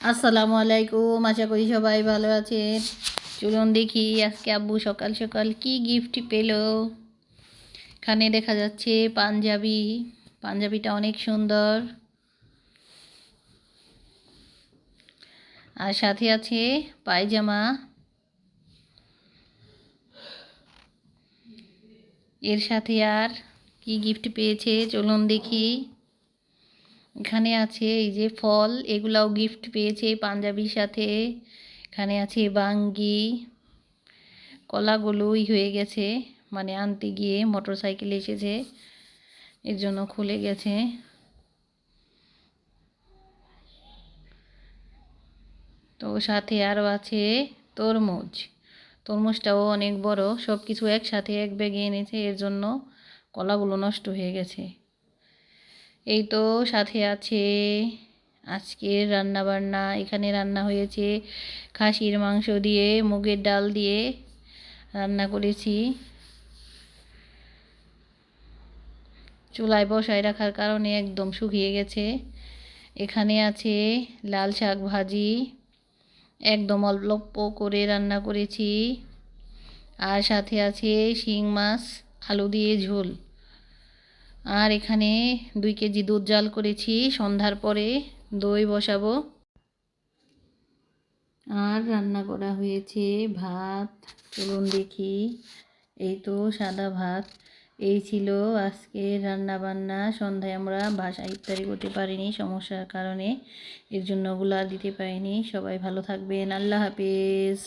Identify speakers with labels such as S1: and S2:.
S1: আসসালামু আলাইকুম, আশা করি সবাই ভালো আছেন। চলুন দেখি আজকে আব্বু সকাল সকাল কি গিফট পেলো। এখানে দেখা যাচ্ছে পাঞ্জাবি। পাঞ্জাবিটা অনেক সুন্দর, আর সাথে আছে পায়জামা। এর সাথে আর কি গিফট পেয়েছে চলুন দেখি। এখানে আছে এই যে ফল, এগুলাও গিফট পেয়েছে পাঞ্জাবির সাথে। এখানে আছে বাঙ্গি। কলাগুলোই হয়ে গেছে, মানে আনতে গিয়ে মোটর সাইকেল এসেছে, এর জন্য খুলে গেছে। তো সাথে আরও আছে তরমুজ। তরমুজটাও অনেক বড়, সব কিছু একসাথে এক ব্যাগে এনেছে, এর জন্য কলাগুলো নষ্ট হয়ে গেছে। এই তো সাথে আছে আজকের রান্না বান্না। এখানে রান্না হয়েছে খাসির মাংস দিয়ে, মুগের ডাল দিয়ে রান্না করেছি। চুলায় বসায় রাখার কারণে একদম শুকিয়ে গেছে। এখানে আছে লাল শাক ভাজি, একদম অল্প করে রান্না করেছি। আর সাথে আছে শিং মাছ আলু দিয়ে ঝোল। আর এখানে 2 কেজি দুধ জাল করেছি, সন্ধ্যার পরে দই বসাবো। আর রান্না করা হয়েছে ভাত। চলুন দেখি। এই তো সাদা ভাত। এই ছিল আজকে রান্না বান্না। সন্ধ্যায় আমরা বাসায় ইফতারি করতে পারিনি সমস্যার কারণে, এর জন্য ওগুলো দিতে পারিনি। সবাই ভালো থাকবেন, আল্লাহ হাফেজ।